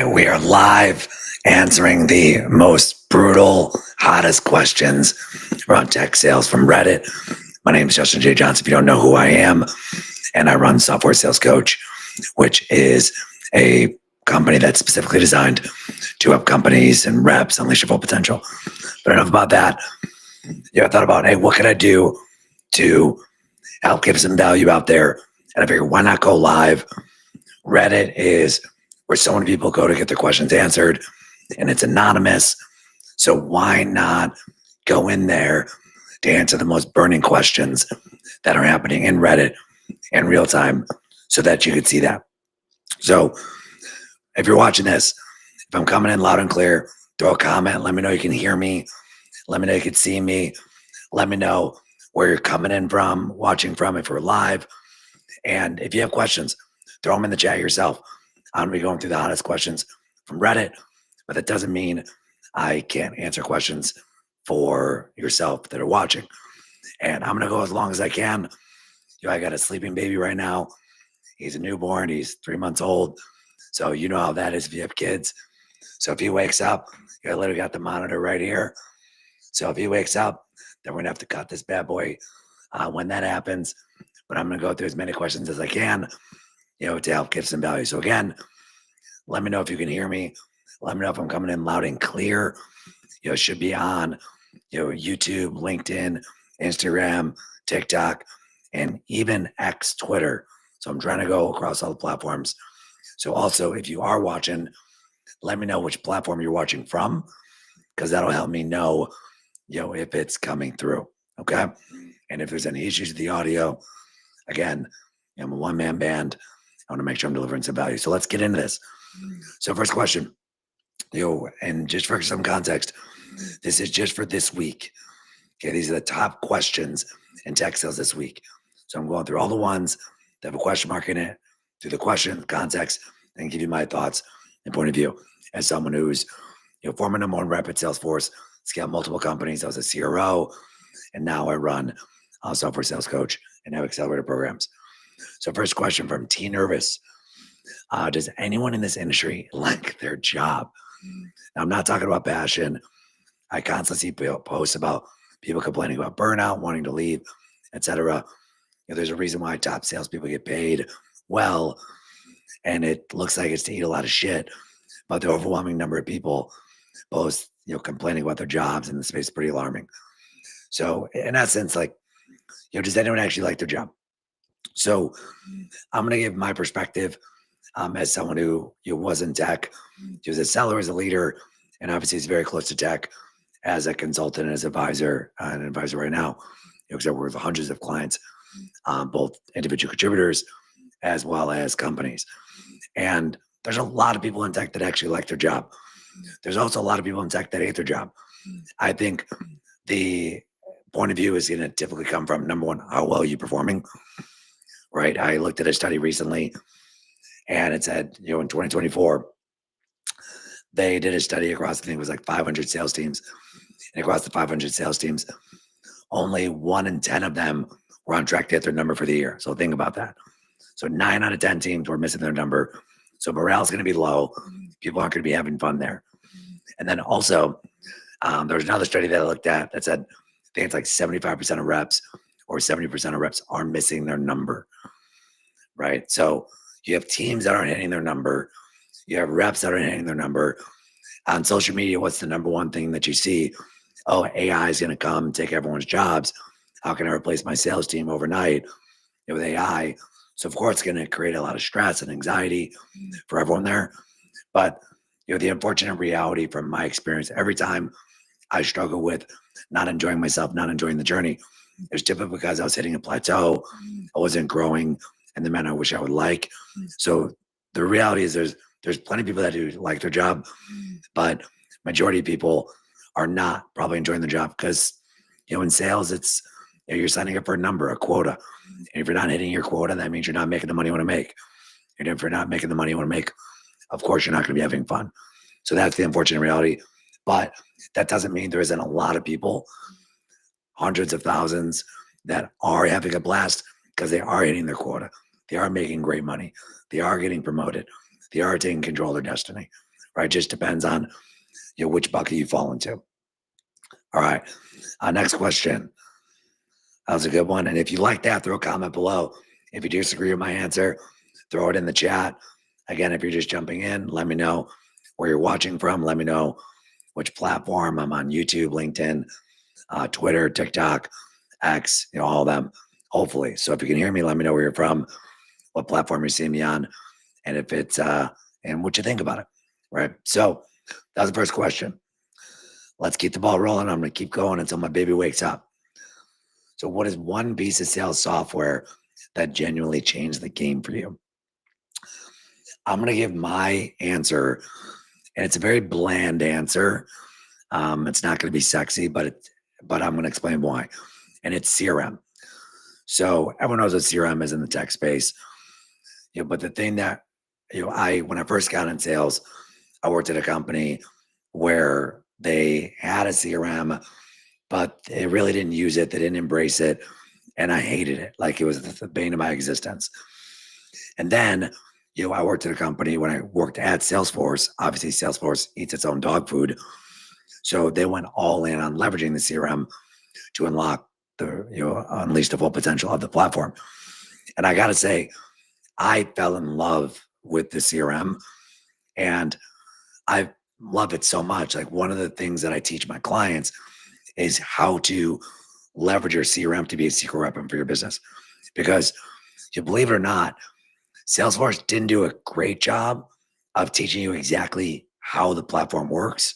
We are live answering the most brutal, hottest questions around tech sales from Reddit. My name is Justin J. Johnson. If you don't know who I am, and I run Software Sales Coach, which is a company that's specifically designed to help companies and reps unleash their full potential. But enough about that. I thought about, hey, what can I do to help give some value out there? And I figured, why not go live? Reddit is where so many people go to get their questions answered, and it's anonymous. So why not go in there to answer the most burning questions that are happening in Reddit in real time so that you could see that? So if you're watching this, if I'm coming in loud and clear, throw a comment. Let me know you can hear me. Let me know you can see me. Let me know where you're coming in from, watching from, if we're live. And if you have questions, throw them in the chat yourself. I'm going to be going through the hottest questions from Reddit, but that doesn't mean I can't answer questions for yourself that are watching. And I'm going to go as long as I can. I got a sleeping baby right now. He's a newborn. He's 3 months old. So you know how that is if you have kids. So if he wakes up, I literally got the monitor right here. So if he wakes up, then we're going to have to cut this bad boy when that happens. But I'm going to go through as many questions as I can, to help give some value. So again, let me know if you can hear me. Let me know if I'm coming in loud and clear. It should be on, YouTube, LinkedIn, Instagram, TikTok, and even X, Twitter. So I'm trying to go across all the platforms. So also, if you are watching, let me know which platform you're watching from, because that'll help me know, if it's coming through. Okay. And if there's any issues with the audio, again, I'm a one-man band. I want to make sure I'm delivering some value. So let's get into this. So first question, and just for some context, this is just for this week. Okay, these are the top questions in tech sales this week. So I'm going through all the ones that have a question mark in it, through the question, context, and give you my thoughts and point of view as someone who's, former number one rep at Salesforce, scaled multiple companies. I was a CRO, and now I run Software Sales Coach and have accelerator programs. So first question from T Nervous. Does anyone in this industry like their job? Now, I'm not talking about passion. I constantly see posts about people complaining about burnout, wanting to leave, etc. There's a reason why top salespeople get paid well, and it looks like it's to eat a lot of shit. But the overwhelming number of people post, complaining about their jobs in the space is pretty alarming. So in that sense, does anyone actually like their job? So I'm going to give my perspective as someone who was in tech. He was a seller, as a leader, and obviously he's very close to tech as a consultant and as an advisor right now, because I work with hundreds of clients, both individual contributors as well as companies. And there's a lot of people in tech that actually like their job. There's also a lot of people in tech that hate their job. I think the point of view is going to typically come from, number one, how well you're performing, right? I looked at a study recently, and it said, in 2024, they did a study across, I think it was like 500 sales teams. And across the 500 sales teams, only 1 in 10 of them were on track to hit their number for the year. So think about that. So 9 out of 10 teams were missing their number. So morale's going to be low. People aren't going to be having fun there. And then also, there was another study that I looked at that said, I think it's like 75% of reps or 70% of reps are missing their number, right? So you have teams that aren't hitting their number. You have reps that aren't hitting their number. On social media, what's the number one thing that you see? Oh, AI is going to come and take everyone's jobs. How can I replace my sales team overnight with AI? So of course, it's going to create a lot of stress and anxiety for everyone there. But the unfortunate reality from my experience, every time I struggle with not enjoying myself, not enjoying the journey, it's typically because I was hitting a plateau. I wasn't growing in the manner I wish I would like. So the reality is there's plenty of people that do like their job, but majority of people are not probably enjoying the job because, in sales, it's, you're signing up for a number, a quota. And if you're not hitting your quota, that means you're not making the money you want to make. And if you're not making the money you want to make, of course, you're not going to be having fun. So that's the unfortunate reality. But that doesn't mean there isn't a lot of people, hundreds of thousands, that are having a blast because they are hitting their quota. They are making great money. They are getting promoted. They are taking control of their destiny. right? Just depends on which bucket you fall into. All right. Next question. That was a good one. And if you like that, throw a comment below. If you disagree with my answer, throw it in the chat. Again, if you're just jumping in, let me know where you're watching from. Let me know which platform. I'm on YouTube, LinkedIn, Twitter, TikTok, X, all of them, hopefully. So if you can hear me, let me know where you're from, what platform you're seeing me on, and if it's, and what you think about it, right? So that was the first question. Let's keep the ball rolling. I'm going to keep going until my baby wakes up. So what is one piece of sales software that genuinely changed the game for you? I'm going to give my answer, and it's a very bland answer. It's not going to be sexy, but I'm going to explain why. And it's CRM. So everyone knows what CRM is in the tech space. But the thing that when I first got in sales, I worked at a company where they had a CRM, but they really didn't use it. They didn't embrace it. And I hated it. Like, it was the bane of my existence. And then, I worked at a company when I worked at Salesforce. Obviously, Salesforce eats its own dog food. So they went all in on leveraging the CRM to unlock unleash the full potential of the platform. And I got to say, I fell in love with the CRM, and I love it so much. Like, one of the things that I teach my clients is how to leverage your CRM to be a secret weapon for your business. Because, you believe it or not, Salesforce didn't do a great job of teaching you exactly how the platform works.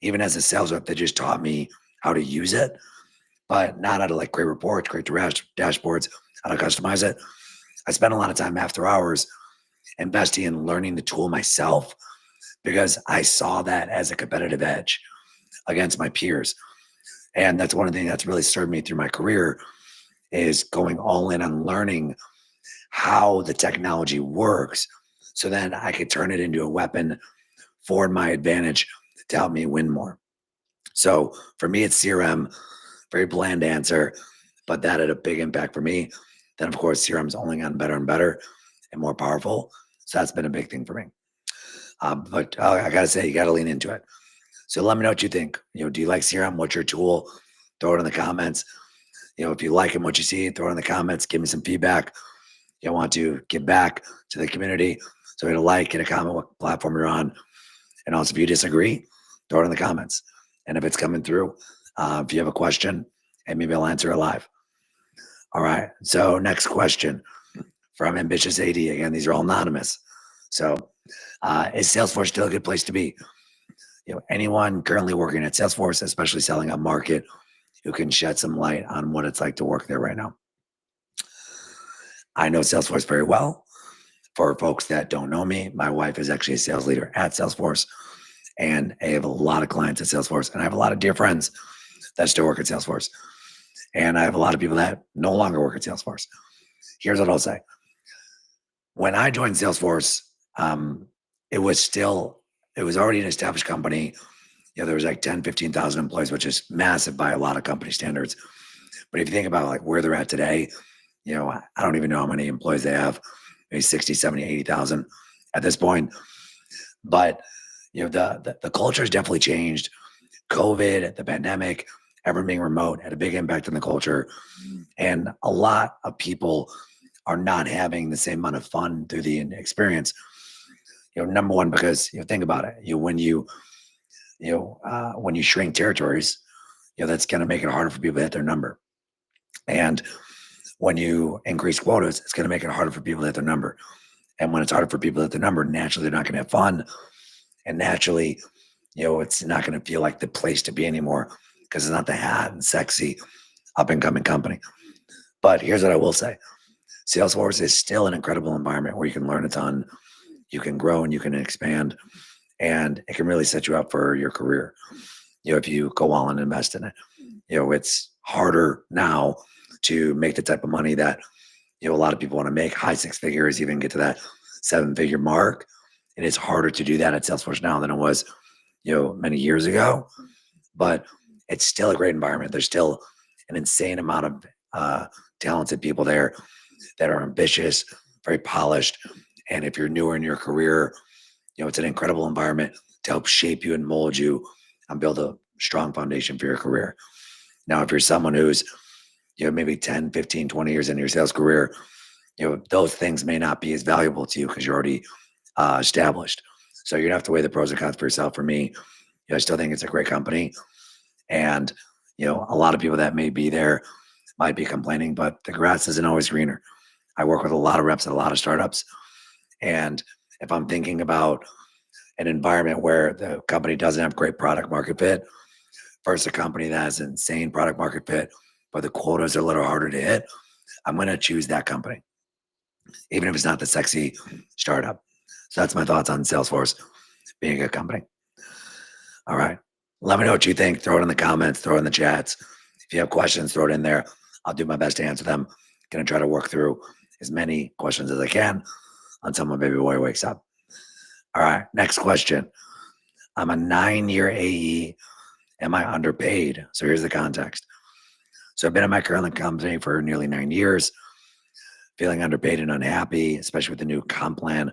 Even as a sales rep, they just taught me how to use it, but not how to create reports, create dashboards, how to customize it. I spent a lot of time after hours investing in learning the tool myself, because I saw that as a competitive edge against my peers. And that's one of the things that's really served me through my career, is going all in on learning how the technology works, so then I could turn it into a weapon for my advantage to help me win more. So for me, it's CRM. Very bland answer, but that had a big impact for me. Then, of course, CRM's only gotten better and better and more powerful. So that's been a big thing for me. But I got to say, you got to lean into it. So let me know what you think. Do you like CRM? What's your tool? Throw it in the comments. If you like it, what you see, throw it in the comments. Give me some feedback. You want to give back to the community. So hit a like, hit a comment, what platform you're on. And also, if you disagree, throw it in the comments. And if it's coming through, if you have a question, and maybe I'll answer it live. All right. So next question from Ambitious AD. Again, these are all anonymous. So is Salesforce still a good place to be? Anyone currently working at Salesforce, especially selling up market, who can shed some light on what it's like to work there right now? I know Salesforce very well. For folks that don't know me, my wife is actually a sales leader at Salesforce, and I have a lot of clients at Salesforce, and I have a lot of dear friends that still work at Salesforce. And I have a lot of people that no longer work at Salesforce. Here's what I'll say. When I joined Salesforce, it was already an established company. There was 10, 15,000 employees, which is massive by a lot of company standards. But if you think about where they're at today, I don't even know how many employees they have, maybe 60, 70, 80,000 at this point. But, the culture has definitely changed. COVID, the pandemic, everyone being remote had a big impact on the culture. And a lot of people are not having the same amount of fun through the experience. Number one, because think about it. When you shrink territories, that's going to make it harder for people to hit their number. And when you increase quotas, it's going to make it harder for people to hit their number. And when it's harder for people to hit their number, naturally they're not going to have fun. And naturally, it's not going to feel like the place to be anymore, because it's not the hot and sexy up and coming company. But here's what I will say. Salesforce is still an incredible environment where you can learn a ton, you can grow, and you can expand, and it can really set you up for your career. If you go all and invest in it, it's harder now to make the type of money that, a lot of people want to make, high six figures, even get to that 7-figure mark. It is harder to do that at Salesforce now than it was, many years ago, but it's still a great environment. There's still an insane amount of talented people there that are ambitious, very polished. And if you're newer in your career, It's an incredible environment to help shape you and mold you and build a strong foundation for your career. Now, if you're someone who's, maybe 10, 15, 20 years into your sales career, those things may not be as valuable to you because you're already established. So you're gonna have to weigh the pros and cons for yourself. For me, I still think it's a great company. And, a lot of people that may be there might be complaining, but the grass isn't always greener. I work with a lot of reps at a lot of startups. And if I'm thinking about an environment where the company doesn't have great product market fit versus a company that has insane product market fit, but the quotas are a little harder to hit, I'm going to choose that company, even if it's not the sexy startup. So that's my thoughts on Salesforce being a good company. All right. Let me know what you think. Throw it in the comments, throw it in the chats. If you have questions, throw it in there. I'll do my best to answer them. Going to try to work through as many questions as I can until my baby boy wakes up. All right. Next question. I'm a 9-year AE. Am I underpaid? So here's the context. So I've been at my current company for nearly 9 years, feeling underpaid and unhappy, especially with the new comp plan.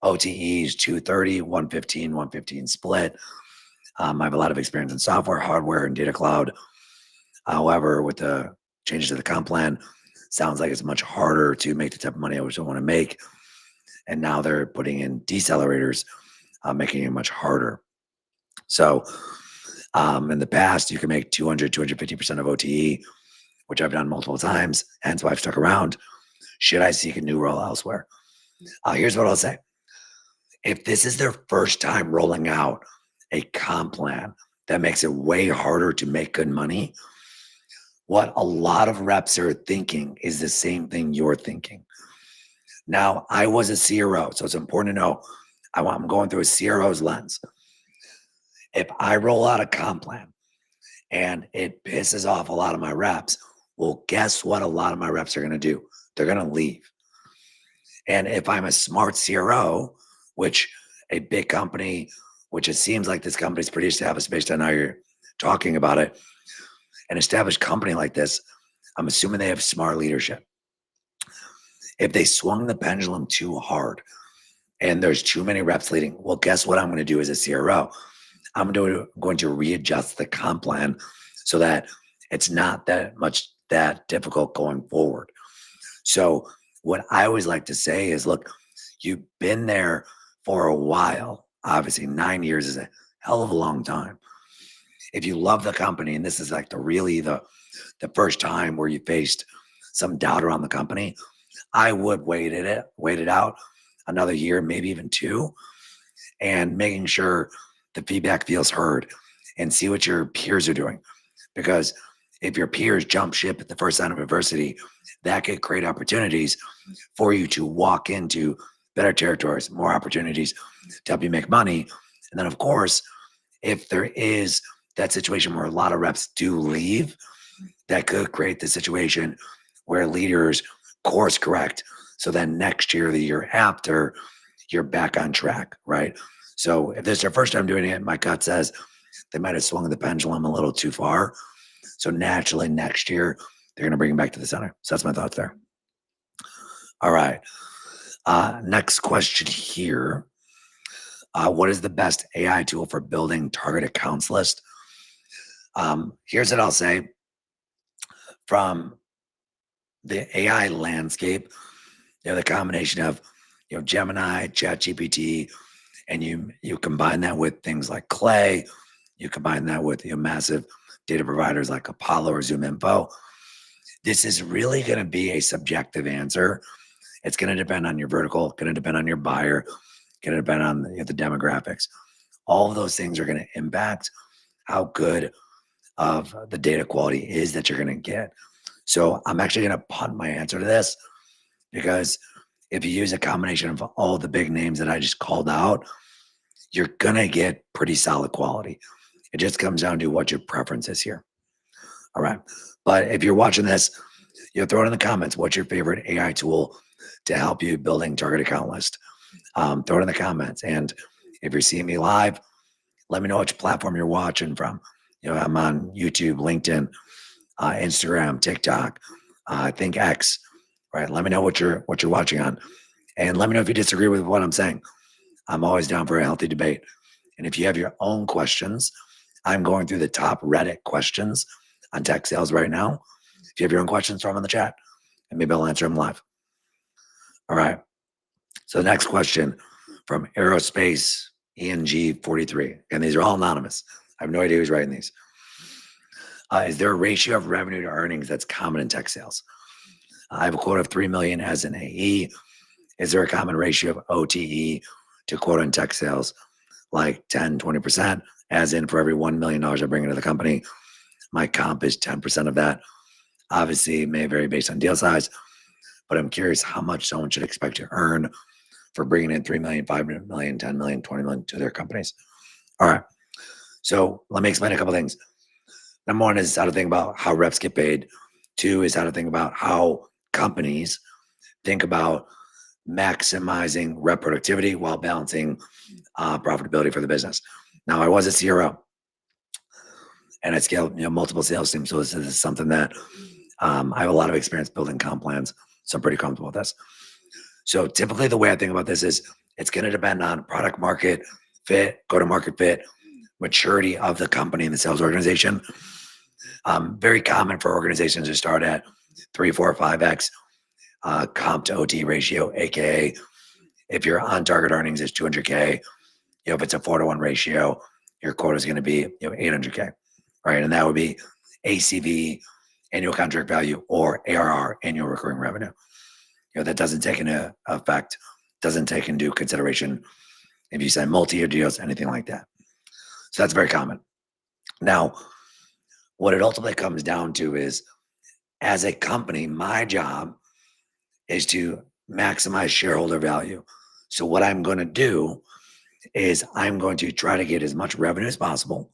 OTEs 230, 115, 115 split. I have a lot of experience in software, hardware, and data cloud. However, with the changes to the comp plan, sounds like it's much harder to make the type of money I want to make. And now they're putting in decelerators, making it much harder. So in the past, you can make 200, 250% of OTE, which I've done multiple times, hence why I've stuck around. Should I seek a new role elsewhere? Here's what I'll say. If this is their first time rolling out a comp plan that makes it way harder to make good money, what a lot of reps are thinking is the same thing you're thinking. Now, I was a CRO, so it's important to know I'm going through a CRO's lens. If I roll out a comp plan and it pisses off a lot of my reps, well, guess what a lot of my reps are going to do? They're going to leave. And if I'm a smart CRO, which a big company, which it seems like this company is pretty established based on how you're talking about it, an established company like this, I'm assuming they have smart leadership. If they swung the pendulum too hard and there's too many reps leading, well, guess what I'm going to do as a CRO? I'm going to readjust the comp plan so that it's not that difficult going forward. So what I always like to say is, look, you've been there for a while. Obviously, 9 years is a hell of a long time. If you love the company, and this is like the first time where you faced some doubt around the company, I would wait it out another year, maybe even 2, and making sure the feedback feels heard and see what your peers are doing. Because if your peers jump ship at the first sign of adversity, that could create opportunities for you to walk into better territories, more opportunities to help you make money. And then, of course, if there is that situation where a lot of reps do leave, that could create the situation where leaders course correct. So then next year, the year after, you're back on track, right? So if this is their first time doing it, my gut says they might have swung the pendulum a little too far. So naturally, next year, they're going to bring it back to the center. So that's my thoughts there. All right. Next question here. What is the best AI tool for building target accounts list? Here's what I'll say. From the AI landscape, the combination of Gemini, ChatGPT, and you combine that with things like Clay, you combine that with massive data providers like Apollo or ZoomInfo. This is really going to be a subjective answer. It's going to depend on your vertical, going to depend on your buyer, going to depend on the demographics. All of those things are going to impact how good of the data quality is that you're going to get. So I'm actually going to punt my answer to this, because if you use a combination of all the big names that I just called out, you're going to get pretty solid quality. It just comes down to what your preference is here. All right. But if you're watching this, throw it in the comments. What's your favorite AI tool to help you building target account list? Throw it in the comments. And if you're seeing me live, let me know which platform you're watching from. I'm on YouTube, LinkedIn, Instagram, TikTok, I think X, right? Let me know what you're watching on. And let me know if you disagree with what I'm saying. I'm always down for a healthy debate. And if you have your own questions, I'm going through the top Reddit questions on tech sales right now. If you have your own questions, throw them in the chat and maybe I'll answer them live. All right. So the next question from Aerospace ENG 43. And these are all anonymous. I have no idea who's writing these. Is there a ratio of revenue to earnings that's common in tech sales? I have a quota of 3 million as an AE. Is there a common ratio of OTE to quota in tech sales, like 10, 20%, as in for every $1 million I bring into the company, my comp is 10% of that. Obviously, it may vary based on deal size, but I'm curious how much someone should expect to earn for bringing in 3 million, 5 million, 10 million, 20 million to their companies. All right. So let me explain a couple things. Number one is how to think about how reps get paid. Two is how to think about how companies think about maximizing rep productivity while balancing profitability for the business. Now, I was a CRO and I scaled multiple sales teams. So this is something that I have a lot of experience building comp plans. So I'm pretty comfortable with this. So typically the way I think about this is it's going to depend on product market fit, go-to-market fit, maturity of the company and the sales organization. Very common for organizations to start at 3, 4, 5x comp to OT ratio, aka if your on target earnings is 200K, if it's a 4-to-1 ratio, your quota is going to be 800K, right? And that would be ACV, annual contract value, or ARR, annual recurring revenue. That doesn't take into effect, doesn't take into consideration if you sign multi-year deals, anything like that. So that's very common. Now, what it ultimately comes down to is, as a company, my job is to maximize shareholder value. So what I'm going to do is I'm going to try to get as much revenue as possible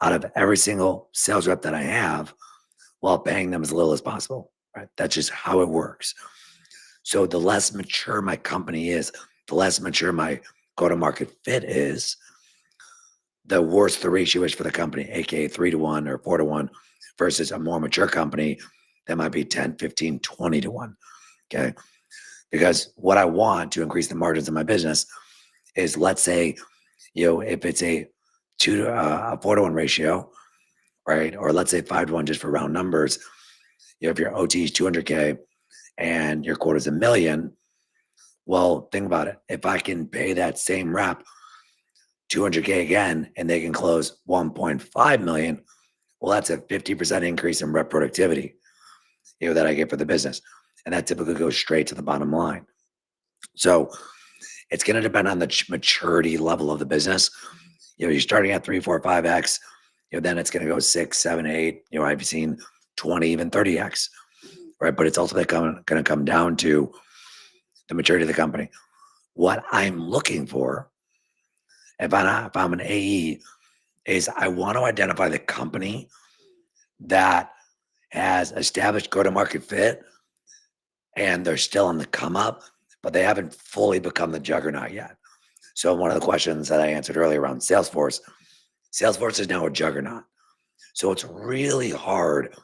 out of every single sales rep that I have while paying them as little as possible, right? That's just how it works. So the less mature my company is, the less mature my go-to-market fit is, the worse the ratio is for the company, aka 3-to-1 or 4-to-1, versus a more mature company that might be 10, 15, 20-to-1. Okay. Because what I want to increase the margins of my business is, let's say, if it's a 4-to-1 ratio, right? Or let's say 5-to-1 just for round numbers. If your OT is 200K and your quota is $1 million, well, think about it. If I can pay that same rep 200K again and they can close 1.5 million, well, that's a 50% increase in rep productivity, that I get for the business. And that typically goes straight to the bottom line. So it's going to depend on the maturity level of the business. You're starting at 3, 4, 5x, then it's going to go 6, 7, 8. I've seen 20, even 30x, right? But it's ultimately going to come down to the maturity of the company. What I'm looking for, if I'm an AE, is I want to identify the company that has established go-to-market fit and they're still on the come up, but they haven't fully become the juggernaut yet. So one of the questions that I answered earlier around Salesforce is now a juggernaut. So it's really hard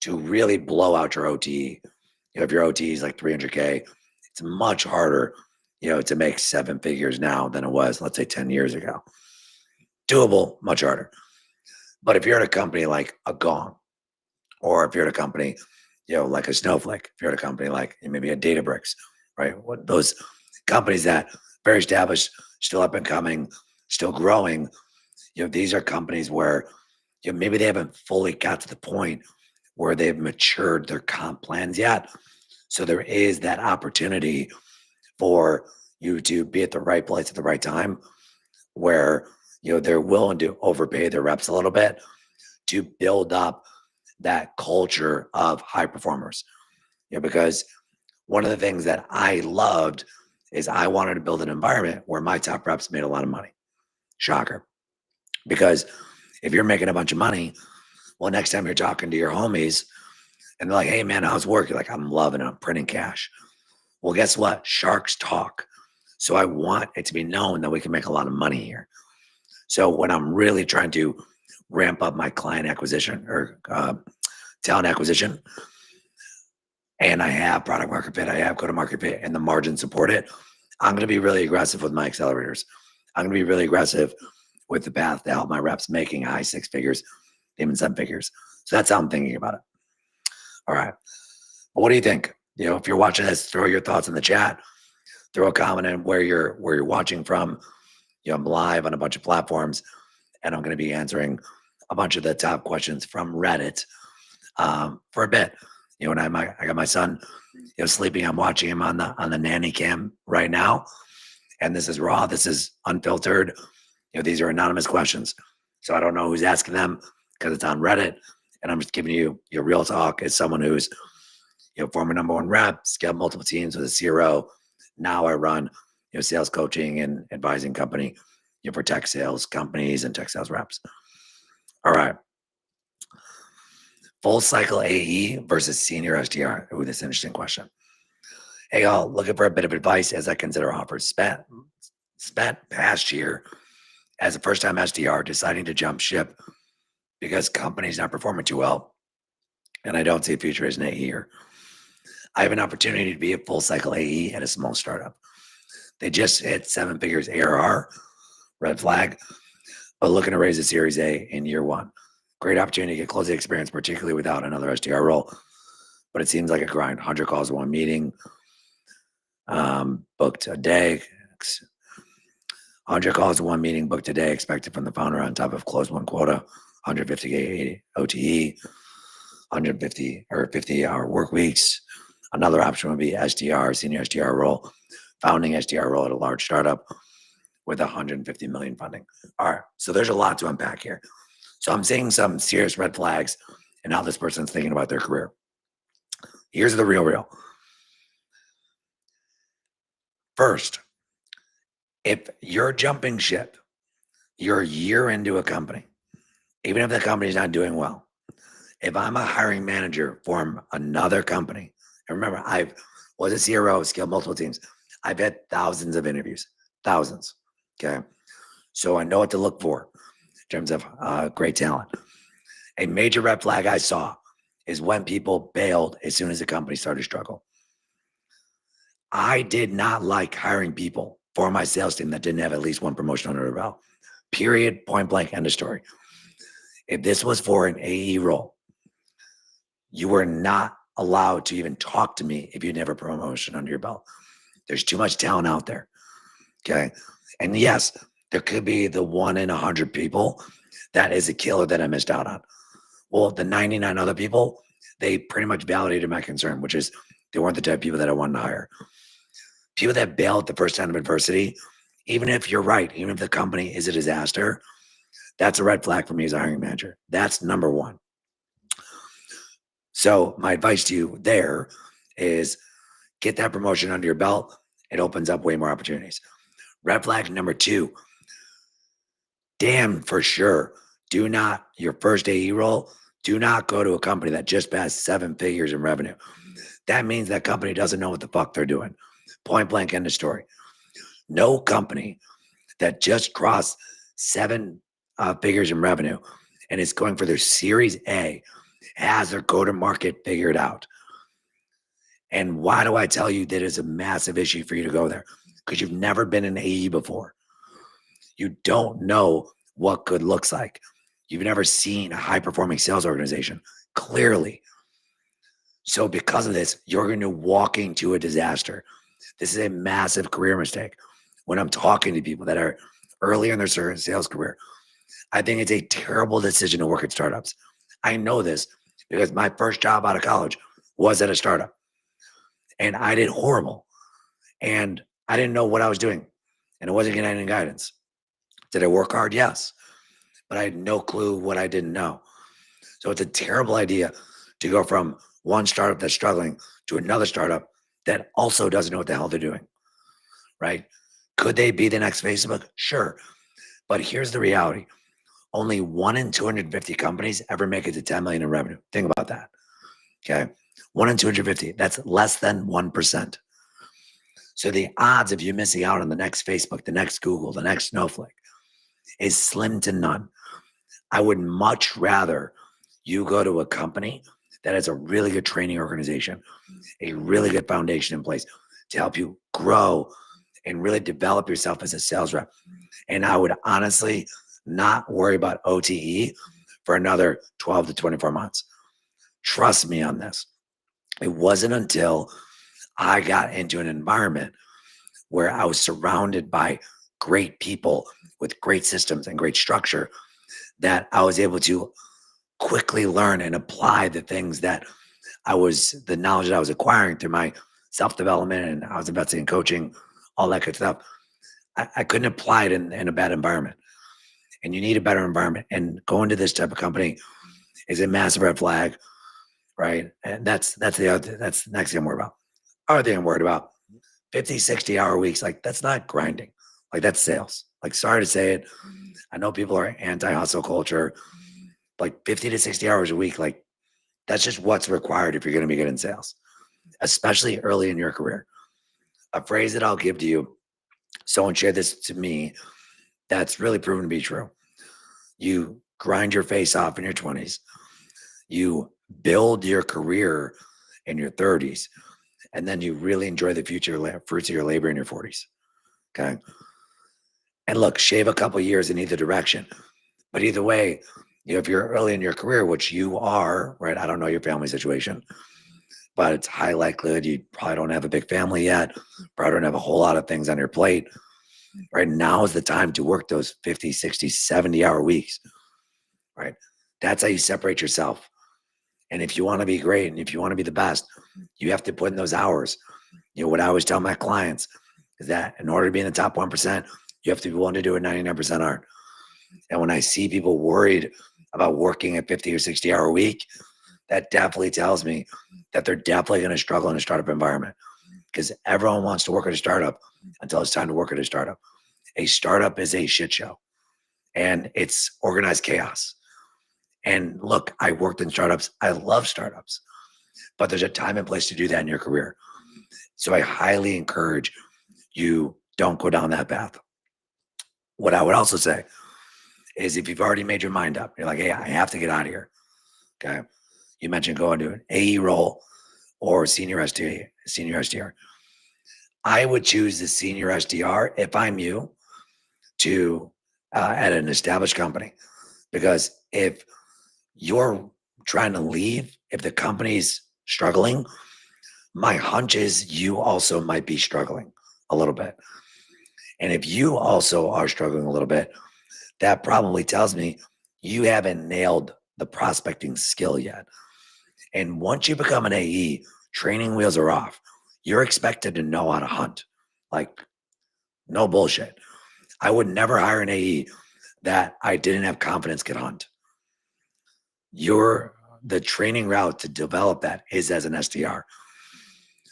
to really blow out your OTE. If your OTE is like 300K, it's much harder, to make 7 figures now than it was, let's say 10 years ago. Doable, much harder. But if you're at a company like a Gong, or if you're at a company, like a Snowflake, if you're at a company like maybe a Databricks, right? What those companies that very established, still up and coming, still growing, these are companies where maybe they haven't fully got to the point where they've matured their comp plans yet. So there is that opportunity for you to be at the right place at the right time, where they're willing to overpay their reps a little bit to build up that culture of high performers. Because one of the things that I loved is I wanted to build an environment where my top reps made a lot of money. Shocker. Because if you're making a bunch of money, well, next time you're talking to your homies and they're like, hey man, how's work? You're like, I'm loving it. I'm printing cash. Well, guess what? Sharks talk. So I want it to be known that we can make a lot of money here. So when I'm really trying to ramp up my client acquisition or talent acquisition, and I have product market fit, I have go-to-market fit, and the margins support it, I'm going to be really aggressive with my accelerators. I'm going to be really aggressive with the path to help my reps making high six figures, even seven figures. So that's how I'm thinking about it. All right. Well, what do you think? If you're watching this, throw your thoughts in the chat. Throw a comment in where you're watching from. I'm live on a bunch of platforms, and I'm going to be answering a bunch of the top questions from Reddit for a bit. And I got my son, sleeping. I'm watching him on the nanny cam right now, and this is raw. This is unfiltered. These are anonymous questions, so I don't know who's asking them because it's on Reddit, and I'm just giving you your real talk as someone who's former number one rep, scaled multiple teams with a CRO. Now I run sales coaching and advising company for tech sales companies and tech sales reps. All right. Full cycle AE versus senior SDR. Ooh, this is an interesting question. Hey, y'all, looking for a bit of advice as I consider offers. Spent past year as a first-time SDR deciding to jump ship because company's not performing too well, and I don't see a future as an AE here. I have an opportunity to be a full cycle AE at a small startup. They just hit 7 figures ARR, red flag, but looking to raise a Series A in year one. Great opportunity to get closing experience, particularly without another SDR role, but it seems like a grind. 100 calls, one meeting, booked a day. 100 calls, one meeting booked a day expected from the founder on top of closed one quota, 150K OTE, 150 or 50-hour work weeks. Another option would be SDR, senior SDR role, founding SDR role at a large startup with 150 million funding. All right, so there's a lot to unpack here. So I'm seeing some serious red flags in how this person's thinking about their career. Here's the real. First, if you're jumping ship, you're a year into a company, even if the company's not doing well. If I'm a hiring manager for another company, and remember, I was a CRO, scaled multiple teams. I've had thousands of interviews, thousands. Okay. So I know what to look for in terms of great talent. A major red flag I saw is when people bailed as soon as the company started to struggle. I did not like hiring people for my sales team that didn't have at least one promotion under their belt. Period, point blank, end of story. If this was for an AE role, you were not allowed to even talk to me if you never promotion under your belt. There's too much talent out there. Okay. And yes, there could be the 1 in 100 people that is a killer that I missed out on. Well, the 99 other people, they pretty much validated my concern, which is they weren't the type of people that I wanted to hire. People that bail at the first time of adversity, even if you're right, even if the company is a disaster, that's a red flag for me as a hiring manager. That's number one. So my advice to you there is get that promotion under your belt. It opens up way more opportunities. Red flag number 2, damn for sure, do not, your first AE role, do not go to a company that just passed 7 figures in revenue. That means that company doesn't know what the fuck they're doing. Point blank, end of story. No company that just crossed 7 figures in revenue and is going for their Series A has their go-to-market figured out. And why do I tell you that it's a massive issue for you to go there? Because you've never been an AE before. You don't know what good looks like. You've never seen a high-performing sales organization, clearly. So because of this, you're going to walk into a disaster. This is a massive career mistake. When I'm talking to people that are early in their sales career, I think it's a terrible decision to work at startups. I know this because my first job out of college was at a startup. And I did horrible. And I didn't know what I was doing. And I wasn't getting any guidance. Did I work hard? Yes. But I had no clue what I didn't know. So it's a terrible idea to go from one startup that's struggling to another startup that also doesn't know what the hell they're doing. Right? Could they be the next Facebook? Sure. But here's the reality. Only 1 in 250 companies ever make it to 10 million in revenue. Think about that. Okay. 1 in 250. That's less than 1%. So the odds of you missing out on the next Facebook, the next Google, the next Snowflake is slim to none. I would much rather you go to a company that has a really good training organization, a really good foundation in place to help you grow and really develop yourself as a sales rep. And I would honestly not worry about OTE for another 12 to 24 months. Trust me on this. It wasn't until I got into an environment where I was surrounded by great people with great systems and great structure that I was able to quickly learn and apply the things that the knowledge that I was acquiring through my self development, and I was investing in coaching, all that good stuff. I couldn't apply it in a bad environment. And you need a better environment. And going to this type of company is a massive red flag, right? And that's the next thing I'm worried about. Other thing I'm worried about, 50, 60-hour weeks, like that's not grinding. Like that's sales. Like sorry to say it. I know people are anti-hustle culture. Like 50 to 60 hours a week, like that's just what's required if you're going to be good in sales, especially early in your career. A phrase that I'll give to you, someone shared this to me that's really proven to be true. You grind your face off in your 20s, you build your career in your 30s, and then you really enjoy the fruits of your labor in your 40s. Okay. And look, shave a couple years in either direction. But either way, if you're early in your career, which you are, right? I don't know your family situation, but it's high likelihood you probably don't have a big family yet, probably don't have a whole lot of things on your plate. Right now is the time to work those 50, 60, 70-hour weeks, right? That's how you separate yourself. And if you want to be great and if you want to be the best, you have to put in those hours. What I always tell my clients is that in order to be in the top 1%, you have to be willing to do what 99% aren't. And when I see people worried about working a 50 or 60-hour week, that definitely tells me that they're definitely going to struggle in a startup environment, because everyone wants to work at a startup until it's time to work at a startup. A startup is a shit show and it's organized chaos. And look, I worked in startups. I love startups, but there's a time and place to do that in your career. So I highly encourage you don't go down that path. What I would also say is if you've already made your mind up, you're like, hey, I have to get out of here. Okay. You mentioned going to an AE role or senior SDR. I would choose the senior SDR if I'm you to at an established company, because if you're trying to leave, if the company's struggling, my hunch is you also might be struggling a little bit. And if you also are struggling a little bit, that probably tells me you haven't nailed the prospecting skill yet. And once you become an AE, training wheels are off. You're expected to know how to hunt. Like, no bullshit. I would never hire an AE that I didn't have confidence could hunt. The training route to develop that is as an SDR.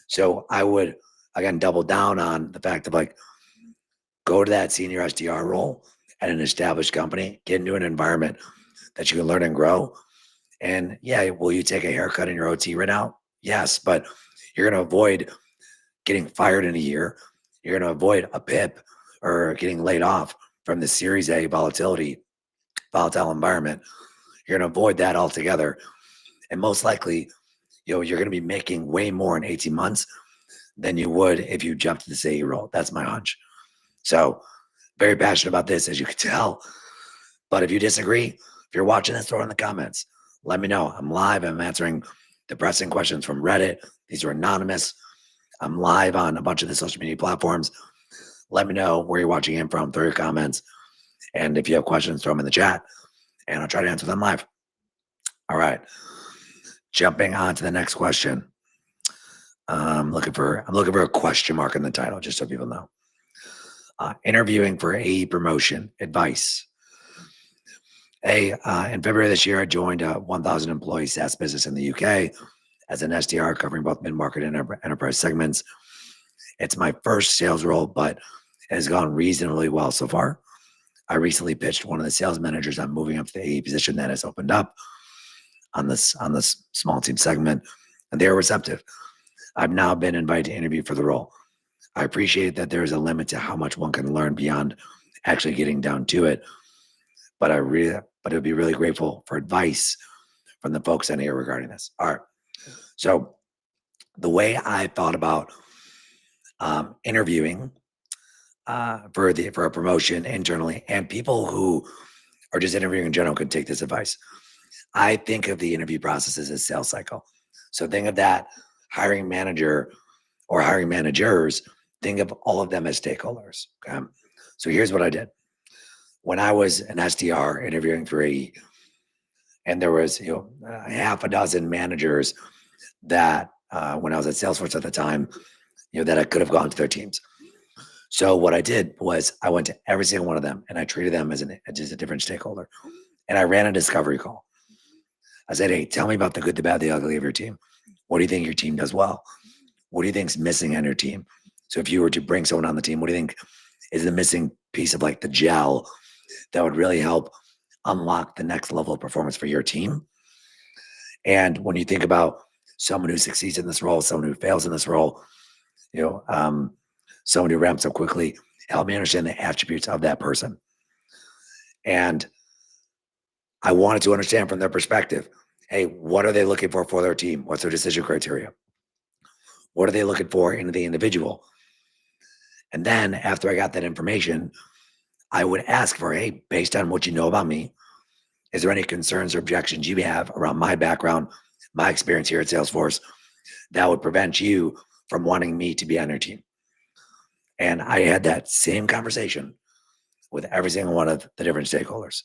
So I would, again, double down on the fact of like, go to that senior SDR role at an established company, get into an environment that you can learn and grow. And yeah, will you take a haircut in your OT right now? Yes, but you're going to avoid getting fired in a year. You're going to avoid a PIP or getting laid off from the Series A volatile environment. You're going to avoid that altogether. And most likely, you're going to be making way more in 18 months than you would if you jumped to the CE role. That's my hunch. So very passionate about this, as you can tell. But if you disagree, if you're watching this, throw it in the comments. Let me know. I'm live. I'm answering the pressing questions from Reddit. These are anonymous. I'm live on a bunch of the social media platforms. Let me know where you're watching in from. Throw your comments. And if you have questions, throw them in the chat and I'll try to answer them live. All right. Jumping on to the next question. I'm looking for a question mark in the title, just so people know. Interviewing for AE promotion advice. In February of this year, I joined a 1,000 employee SaaS business in the UK as an SDR covering both mid-market and enterprise segments. It's my first sales role, but it has gone reasonably well so far. I recently pitched one of the sales managers I'm moving up to the AE position that has opened up on this small team segment, and they are receptive. I've now been invited to interview for the role. I appreciate that there is a limit to how much one can learn beyond actually getting down to it, but it would be really grateful for advice from the folks in here regarding this. All right. So the way I thought about interviewing for a promotion internally, and people who are just interviewing in general could take this advice. I think of the interview process as a sales cycle. So think of that hiring manager or hiring managers, think of all of them as stakeholders. Okay. So here's what I did. When I was an SDR interviewing for AE, and there was half a dozen managers that when I was at Salesforce at the time, that I could have gone to their teams. So what I did was I went to every single one of them and I treated them as just a different stakeholder. And I ran a discovery call. I said, hey, tell me about the good, the bad, the ugly of your team. What do you think your team does well? What do you think's missing on your team? So if you were to bring someone on the team, what do you think is the missing piece of like the gel that would really help unlock the next level of performance for your team? And when you think about someone who succeeds in this role, someone who fails in this role, you know, someone who ramps up quickly, help me understand the attributes of that person. And I wanted to understand from their perspective, hey, what are they looking for their team? What's their decision criteria? What are they looking for in the individual? And then after I got that information, I would ask for, hey, based on what you know about me, is there any concerns or objections you have around my background, my experience here at Salesforce that would prevent you from wanting me to be on your team? And I had that same conversation with every single one of the different stakeholders.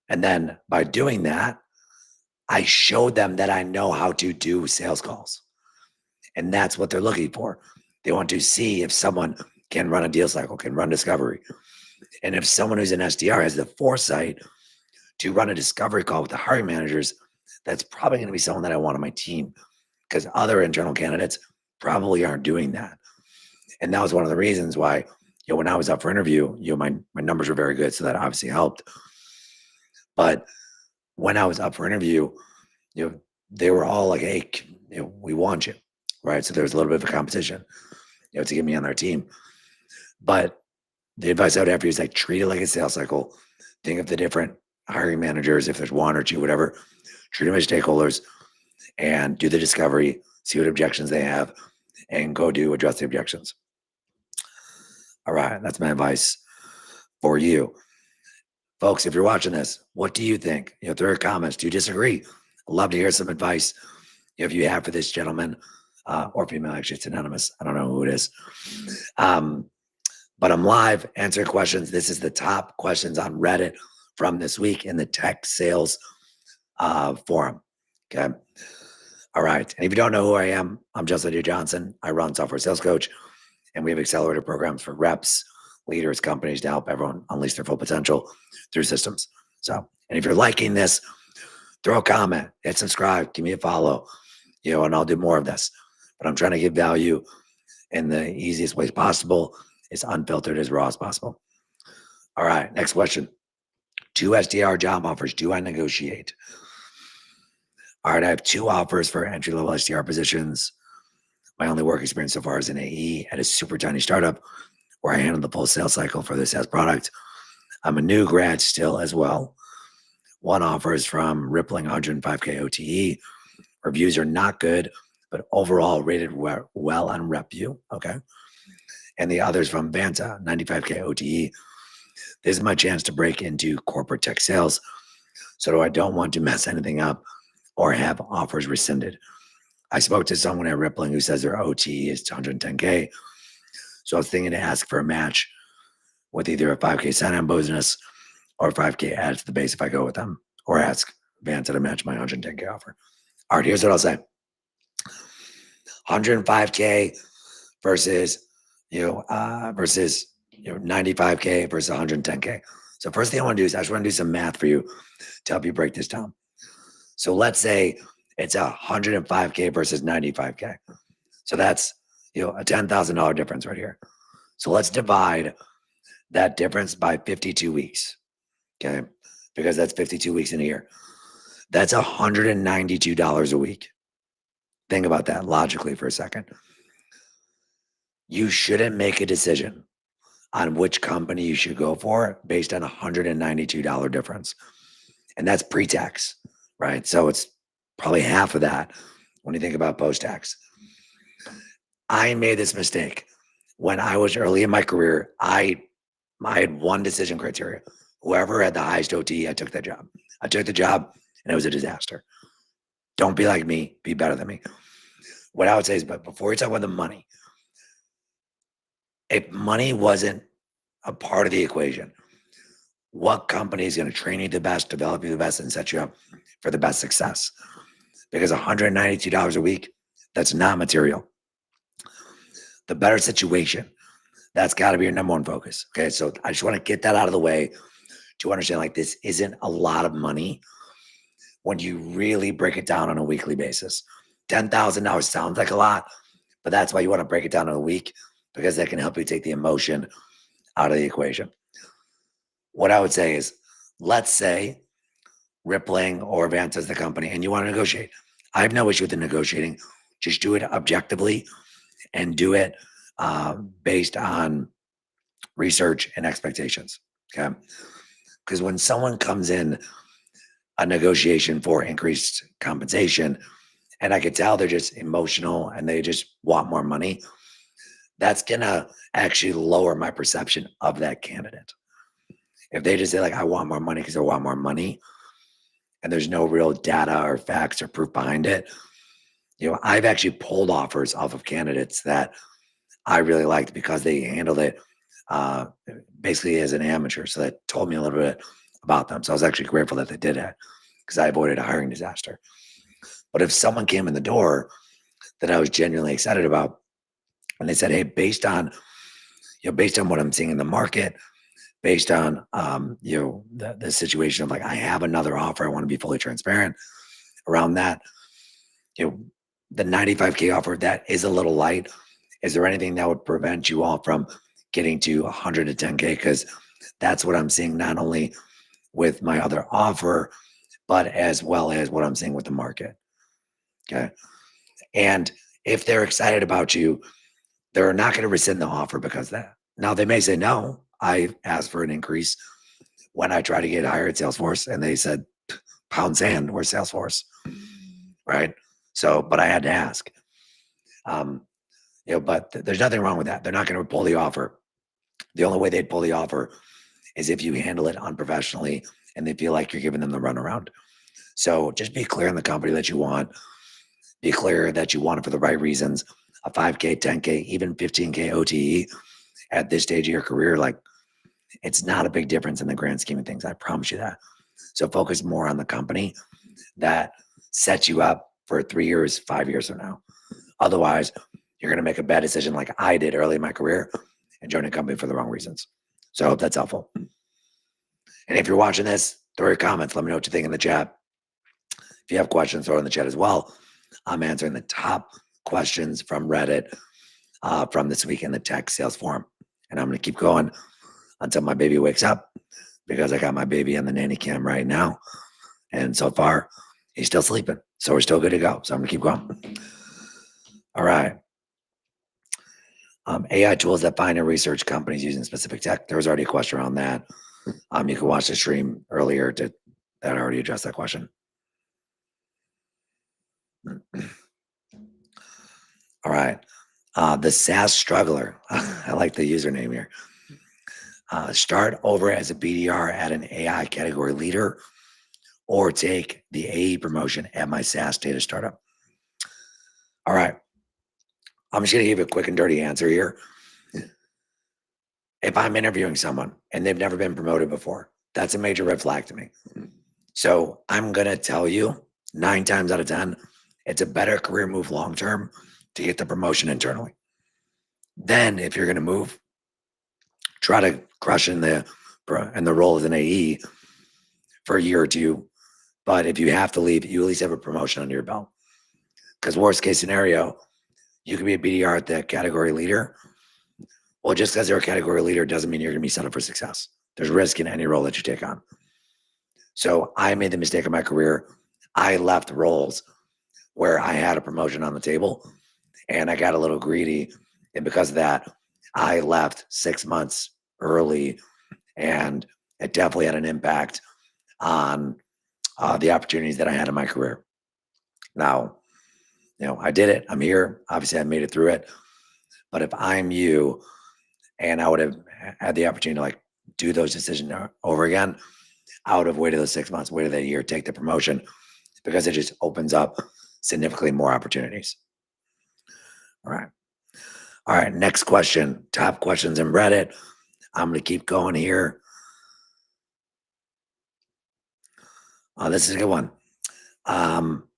And then by doing that, I showed them that I know how to do sales calls. And that's what they're looking for. They want to see if someone can run a deal cycle, can run discovery. And if someone who's an SDR has the foresight to run a discovery call with the hiring managers, that's probably going to be someone that I want on my team, because other internal candidates probably aren't doing that. And that was one of the reasons why, when I was up for interview, my numbers were very good. So that obviously helped. But when I was up for interview, they were all like, hey, we want you. Right. So there was a little bit of a competition, to get me on their team. But the advice I would have for you is like, treat it like a sales cycle. Think of the different hiring managers, if there's one or two, whatever, treat them as stakeholders and do the discovery, see what objections they have, and go address the objections. All right. That's my advice for you. Folks, if you're watching this, what do you think? Throw your comments. Do you disagree? I'd love to hear some advice if you have for this gentleman or female. Actually, it's anonymous. I don't know who it is. But I'm live answering questions. This is the top questions on Reddit from this week in the tech sales forum. Okay. All right. And if you don't know who I am, I'm Justin D. Johnson. I run Software Sales Coach, and we have accelerator programs for reps, leaders, companies to help everyone unleash their full potential through systems. So, and if you're liking this, throw a comment, hit subscribe, give me a follow, and I'll do more of this. But I'm trying to give value in the easiest ways possible, as unfiltered, as raw as possible. All right, next question. 2 SDR job offers. Do I negotiate? All right, I have 2 offers for entry-level SDR positions. My only work experience so far is in AE at a super tiny startup where I handle the full sales cycle for the SaaS product. I'm a new grad still as well. One offer is from Rippling 105K OTE. Reviews are not good, but overall rated well on RepView. Okay. And the other is from Vanta, 95K OTE. This is my chance to break into corporate tech sales. So I don't want to mess anything up or have offers rescinded. I spoke to someone at Rippling who says their OTE is 110K. So I was thinking to ask for a match with either a 5K sign-on bonus or 5K added to the base if I go with them, or ask Vanta to match my 110K offer. All right, here's what I'll say. 105K versus 95K versus 110K. So first thing I want to do is I just want to do some math for you to help you break this down. So let's say it's 105K versus 95K. So that's a $10,000 difference right here. So let's divide that difference by 52 weeks. Okay, because that's 52 weeks in a year. That's $192 a week. Think about that logically for a second. You shouldn't make a decision on which company you should go for based on $192 difference. And that's pre-tax, right? So it's probably half of that when you think about post-tax. I made this mistake when I was early in my career, I had one decision criteria. Whoever had the highest OT, I took that job. I took the job and it was a disaster. Don't be like me, be better than me. What I would say is, but before you talk about the money, if money wasn't a part of the equation, what company is going to train you the best, develop you the best, and set you up for the best success? Because $192 a week, that's not material. The better situation, that's got to be your number one focus. Okay. So I just want to get that out of the way to understand like this isn't a lot of money when you really break it down on a weekly basis. $10,000 sounds like a lot, but that's why you want to break it down in a week because that can help you take the emotion out of the equation. What I would say is, let's say Rippling or Vance is the company and you want to negotiate. I have no issue with the negotiating. Just do it objectively and do it based on research and expectations. Okay. Because when someone comes in a negotiation for increased compensation, and I could tell they're just emotional and they just want more money, that's gonna actually lower my perception of that candidate. If they just say like I want more money because I want more money, and there's no real data or facts or proof behind it, I've actually pulled offers off of candidates that I really liked because they handled it uh, basically as an amateur. So that told me a little bit about them. So I was actually grateful that they did that because I avoided a hiring disaster. But if someone came in the door that I was genuinely excited about, and they said, "Hey, based on what I'm seeing in the market, based on the situation of like I have another offer, I want to be fully transparent around that. You know, the 95K offer that is a little light. Is there anything that would prevent you all from getting to 110K? Because that's what I'm seeing not only with my other offer, but as well as what I'm seeing with the market." Okay. And if they're excited about you, they're not going to rescind the offer because of that. Now they may say no. I asked for an increase when I tried to get hired at Salesforce, and they said, "Pound sand, we're Salesforce," right? So, but I had to ask. Um, but there's nothing wrong with that. They're not going to pull the offer. The only way they'd pull the offer is if you handle it unprofessionally and they feel like you're giving them the runaround. So just be clear in the company that you want. Be clear that you want it for the right reasons. A 5K, 10K, even 15K OTE at this stage of your career, like it's not a big difference in the grand scheme of things. I promise you that. So focus more on the company that sets you up for 3 years, 5 years from now. Otherwise, you're going to make a bad decision like I did early in my career and join a company for the wrong reasons. So I hope that's helpful. And if you're watching this, throw your comments. Let me know what you think in the chat. If you have questions, throw in the chat as well. I'm answering the top questions from Reddit from this week in the tech sales forum. And I'm going to keep going until my baby wakes up because I got my baby on the nanny cam right now. And so far, he's still sleeping. So we're still good to go. So I'm going to keep going. All right. AI tools that find and research companies using specific tech. There was already a question around that. You can watch the stream earlier that already addressed that question. All right. The SaaS struggler. I like the username here. Start over as a BDR at an AI category leader or take the AE promotion at my SaaS data startup. All right. I'm just going to give you a quick and dirty answer here. If I'm interviewing someone and they've never been promoted before, that's a major red flag to me. So I'm going to tell you 9 times out of 10, it's a better career move long term to get the promotion internally. Then if you're going to move, try to crush in the role as an AE for a year or two. But if you have to leave, you at least have a promotion under your belt. Because worst case scenario, you could be a BDR at the category leader. Well, just because they're a category leader doesn't mean you're going to be set up for success. There's risk in any role that you take on. So I made the mistake of my career. I left roles where I had a promotion on the table and I got a little greedy. And because of that, I left 6 months early and it definitely had an impact on the opportunities that I had in my career. Now, I did it. I'm here. Obviously, I made it through it. But if I'm you and I would have had the opportunity to like do those decisions over again, I would have waited those 6 months, waited that year, take the promotion because it just opens up significantly more opportunities. All right. All right. Next question. Top questions in Reddit. I'm going to keep going here. This is a good one. Um,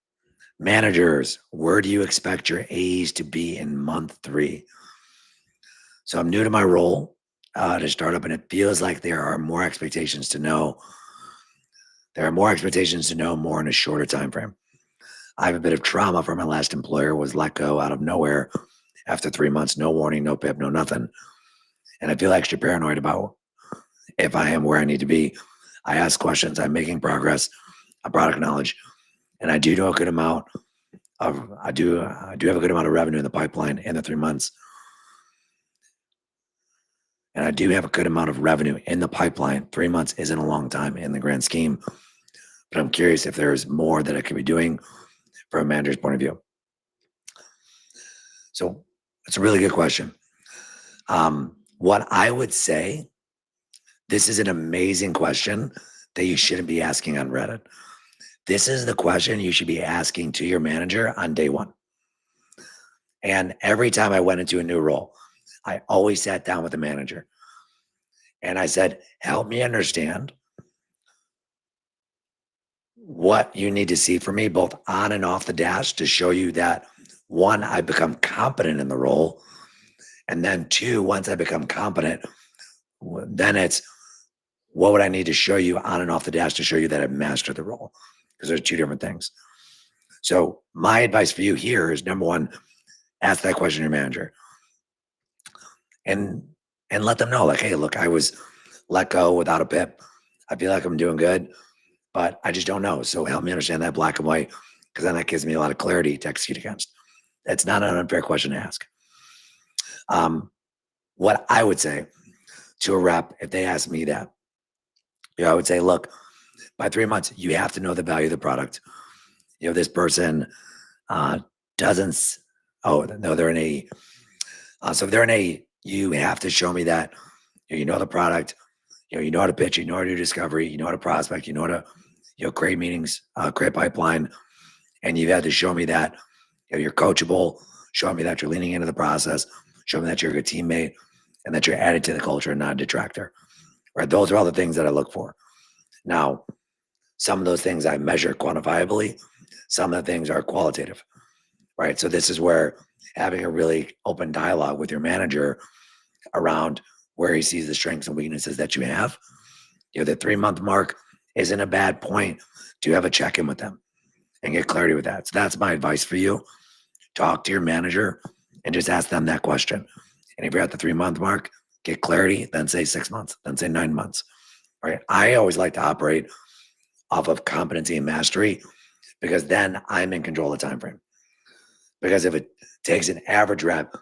Managers, where do you expect your A's to be in month 3? So I'm new to my role to startup, and it feels like there are more expectations to know. There are more expectations to know more in a shorter time frame. I have a bit of trauma from my last employer, was let go out of nowhere after 3 months, no warning, no pip, no nothing. And I feel extra paranoid about if I am where I need to be. I ask questions, I'm making progress, I product knowledge, and I do know a good amount I do have a good amount of revenue in the pipeline in the 3 months. And I do have a good amount of revenue in the pipeline. 3 months isn't a long time in the grand scheme, but I'm curious if there's more that I could be doing from a manager's point of view. So it's a really good question. What I would say, this is an amazing question that you shouldn't be asking on Reddit. This is the question you should be asking to your manager on day one. And every time I went into a new role, I always sat down with the manager and I said, help me understand what you need to see from me, both on and off the dash, to show you that one, I become competent in the role. And then two, once I become competent, then it's what would I need to show you on and off the dash to show you that I've mastered the role? Because there's two different things. So my advice for you here is number one, ask that question to your manager and let them know, like, hey, look, I was let go without a pip. I feel like I'm doing good, but I just don't know. So help me understand that black and white, because then that gives me a lot of clarity to execute against. That's not an unfair question to ask. What I would say to a rep, if they ask me that, I would say, look, by 3 months, you have to know the value of the product. This person uh, doesn't. Oh no, they're an AE. So if they're an AE, you have to show me that you know the product. You know how to pitch. You know how to do discovery. You know how to prospect. You know how to create meetings, create pipeline, and you've had to show me that you're coachable. Show me that you're leaning into the process. Show me that you're a good teammate and that you're added to the culture and not a detractor. Right? Those are all the things that I look for. Now, some of those things I measure quantifiably. Some of the things are qualitative. Right? So this is where having a really open dialogue with your manager around where he sees the strengths and weaknesses that you have. The 3 month mark isn't a bad point to have a check in with them and get clarity with that. So that's my advice for you. Talk to your manager and just ask them that question. And if you're at the 3 month mark, get clarity, then say 6 months, then say 9 months. Right? I always like to operate off of competency and mastery because then I'm in control of the time frame. Because if it takes an average rep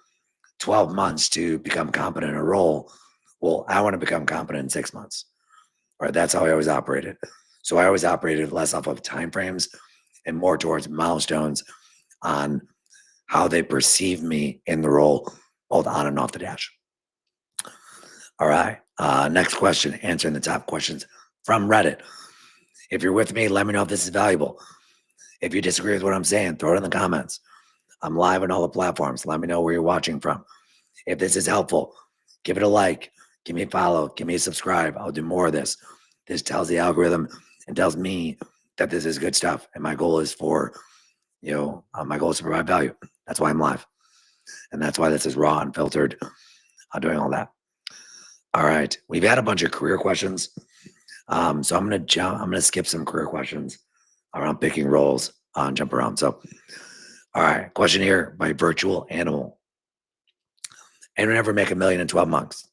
12 months to become competent in a role, well, I want to become competent in 6 months. Right? That's how I always operated. So I always operated less off of time frames and more towards milestones on how they perceive me in the role, both on and off the dash. All right. Next question, answering the top questions from Reddit. If you're with me, let me know if this is valuable. If you disagree with what I'm saying, throw it in the comments. I'm live on all the platforms. Let me know where you're watching from. If this is helpful, give it a like, give me a follow, give me a subscribe. I'll do more of this. This tells the algorithm and tells me that this is good stuff. And my goal is my goal is to provide value. That's why I'm live. And that's why this is raw and filtered. I'm doing all that. All right. We've had a bunch of career questions. So I'm going to skip some career questions around picking roles and jump around. So, all right. Question here by Virtual Animal. Anyone ever make $1 million in 12 months?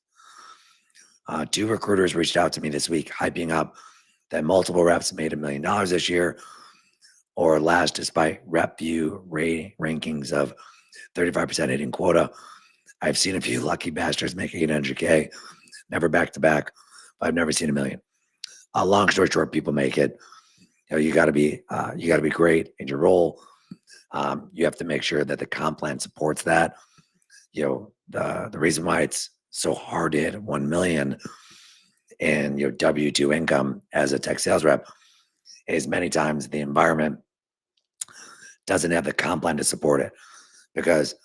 2 recruiters reached out to me this week, hyping up that multiple reps made $1 million this year or last, despite rep view rankings of 35% hitting quota. I've seen a few lucky bastards make 800K, never back to back, but I've never seen $1 million. Long story short, people make it. You got to be great in your role. You have to make sure that the comp plan supports that. the reason why it's so hard to hit 1 million in your W-2 income as a tech sales rep is many times the environment doesn't have the comp plan to support it, because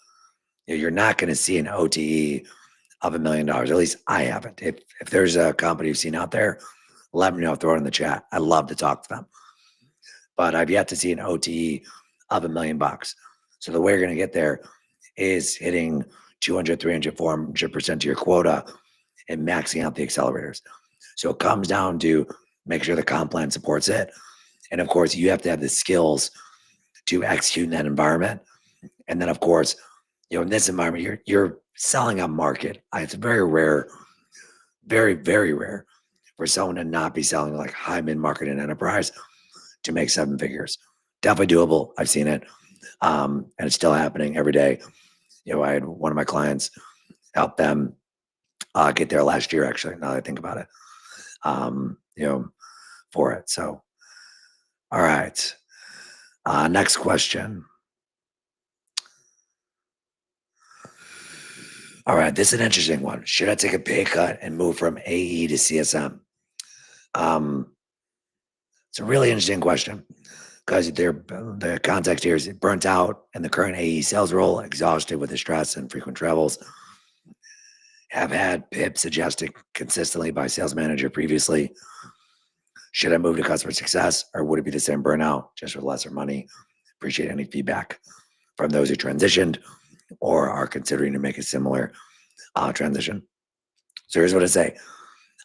you're not going to see an OTE of $1 million. At least I haven't. If there's a company you've seen out there, let me know. Throw it in the chat. I love to talk to them. But I've yet to see an OTE of $1 million. So the way you're going to get there is hitting 200, 300, 400% of your quota and maxing out the accelerators. So it comes down to make sure the comp plan supports it. And of course, you have to have the skills to execute in that environment. And then, of course, in this environment, you're selling a market. It's very rare, very, very rare for someone to not be selling like high mid-market and enterprise to make 7 figures. Definitely doable. I've seen it. And it's still happening every day. I had one of my clients help them get there last year, actually, now that I think about it, for it. So, all right. Next question. All right, this is an interesting one. Should I take a pay cut and move from AE to CSM? It's a really interesting question, because the context here is burnt out in the current AE sales role, exhausted with the stress and frequent travels, have had PIP suggested consistently by sales manager previously. Should I move to customer success, or would it be the same burnout, just with lesser money? Appreciate any feedback from those who transitioned or are considering to make a similar transition. So here's what I say.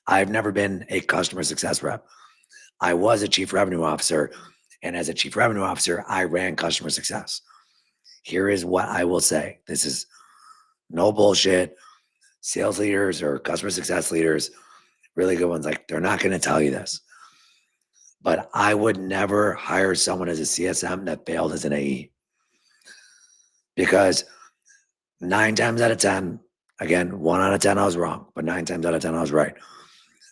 I've never been a customer success rep. I was a chief revenue officer, and as a chief revenue officer, I ran customer success. Here is what I will say. This is no bullshit. Sales leaders or customer success leaders, really good ones, like, they're not going to tell you this. But I would never hire someone as a CSM that failed as an AE, because 9 times out of 10, again, 1 out of 10 I was wrong, but 9 times out of 10 I was right.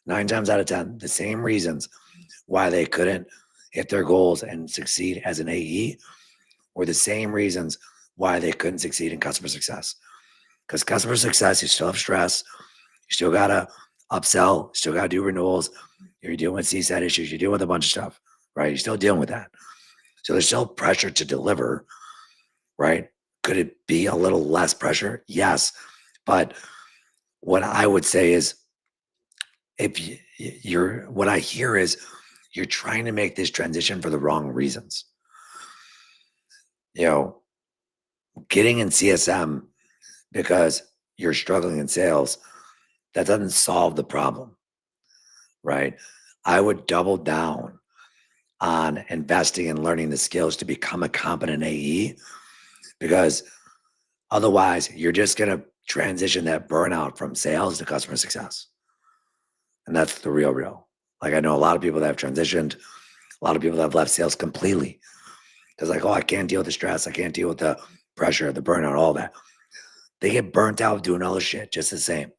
9 times out of 10, the same reasons why they couldn't hit their goals and succeed as an AE were the same reasons why they couldn't succeed in customer success. Because customer success, you still have stress, you still gotta upsell, you still gotta do renewals, you're dealing with CSAT issues, you're dealing with a bunch of stuff, right? You're still dealing with that. So there's still pressure to deliver, right? Could it be a little less pressure? Yes. But what I would say is, if what I hear is you're trying to make this transition for the wrong reasons. Getting in CSM because you're struggling in sales, that doesn't solve the problem, right? I would double down on investing and learning the skills to become a competent AE, because otherwise you're just going to transition that burnout from sales to customer success. And that's the real. Like, I know a lot of people that have transitioned, a lot of people that have left sales completely. Because like, oh, I can't deal with the stress. I can't deal with the pressure, the burnout, all that. They get burnt out doing other shit just the same,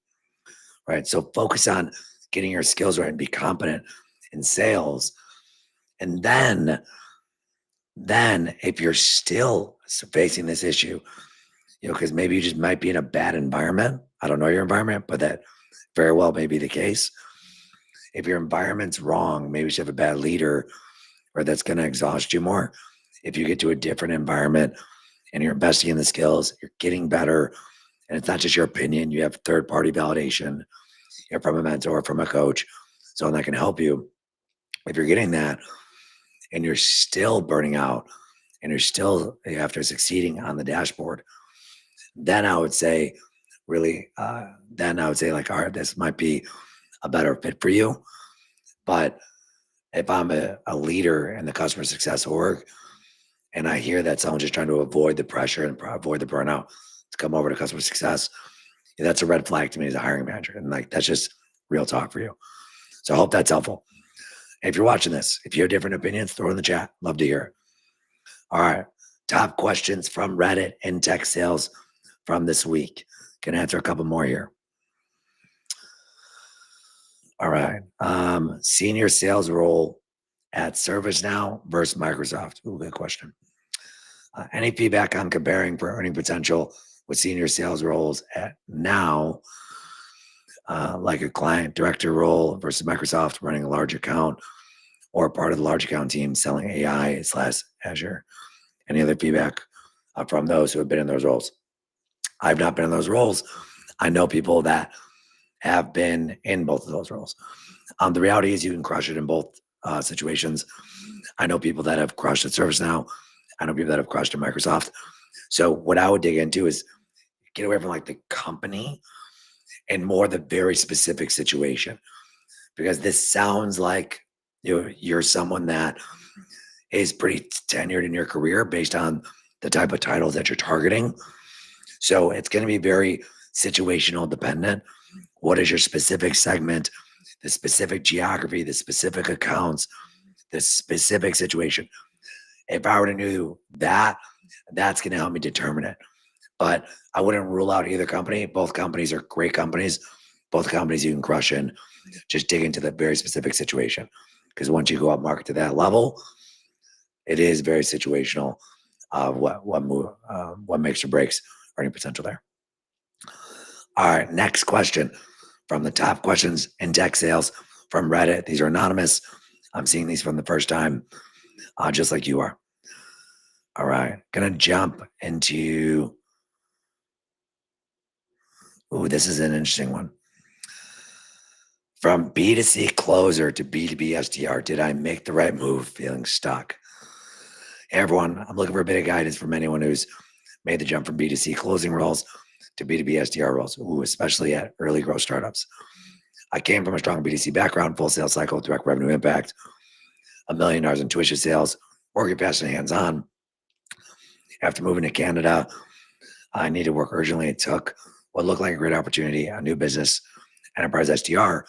right? So focus on getting your skills right and be competent in sales. And then if you're still facing this issue, because maybe you just might be in a bad environment. I don't know your environment, but that very well may be the case. If your environment's wrong, maybe you should have a bad leader, or that's going to exhaust you more. If you get to a different environment and you're investing in the skills, you're getting better, and it's not just your opinion, you have third-party validation, you're from a mentor, from a coach, someone that can help you. If you're getting that and you're still burning out and you're still, after succeeding on the dashboard, then I would say like, all right, this might be a better fit for you. But if I'm a leader in the customer success org and I hear that someone's just trying to avoid the pressure and avoid the burnout to come over to customer success, that's a red flag to me as a hiring manager. And like, that's just real talk for you. So I hope that's helpful. If you're watching this, if you have different opinions, throw it in the chat. Love to hear it. All right. Top questions from Reddit and tech sales from this week. Can answer a couple more here. All right. Senior sales role at ServiceNow versus Microsoft. Ooh, good question. Any feedback on comparing for earning potential with senior sales roles at now, like a client director role versus Microsoft running a large account, or part of the large account team selling AI slash Azure. Any other feedback from those who have been in those roles? I've not been in those roles. I know people that have been in both of those roles. The reality is you can crush it in both situations. I know people that have crushed at ServiceNow. I know people that have crushed at Microsoft. So what I would dig into is get away from like the company and more the very specific situation, because this sounds like you're someone that is pretty tenured in your career based on the type of titles that you're targeting. So it's going to be very situational dependent. What is your specific segment, the specific geography, the specific accounts, the specific situation? If I were to know that, that's going to help me determine it. But I wouldn't rule out either company. Both companies are great companies. Both companies you can crush in. Just dig into the very specific situation. Because once you go up market to that level, it is very situational of what makes or breaks earning potential there. All right, next question from the top questions in tech sales from Reddit. These are anonymous. I'm seeing these from the first time, just like you are. All right, gonna jump into. Ooh, this is an interesting one. From B2C closer to B2B SDR, did I make the right move? Feeling stuck. Hey everyone, I'm looking for a bit of guidance from anyone who's made the jump from B2C closing roles to B2B SDR roles, especially at early growth startups. I came from a strong B2C background, full sales cycle, direct revenue impact, $1 million in tuition sales, working fast and hands-on. After moving to Canada, I needed work urgently. It took what looked like a great opportunity, a new business, enterprise SDR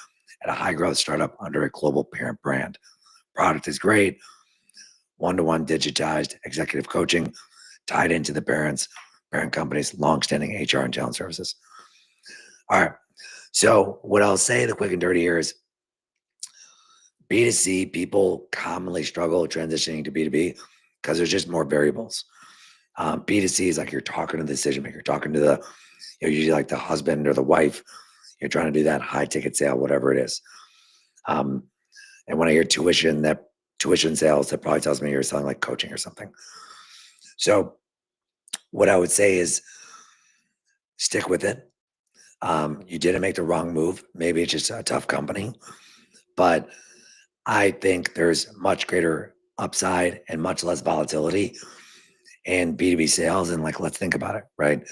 at a high growth startup under a global parent brand. Product is great, one-to-one digitized executive coaching tied into the parent company's long-standing HR and talent services. All right. So what I'll say, the quick and dirty here is B2C, people commonly struggle transitioning to B2B because there's just more variables. B2C is like you're talking to the decision maker, you're talking to the, usually like the husband or the wife. You're trying to do that high ticket sale, whatever it is. And when I hear tuition sales, that probably tells me you're selling like coaching or something. So what I would say is stick with it. You didn't make the wrong move. Maybe it's just a tough company, but I think there's much greater upside and much less volatility in B2B sales. And like, let's think about it, right?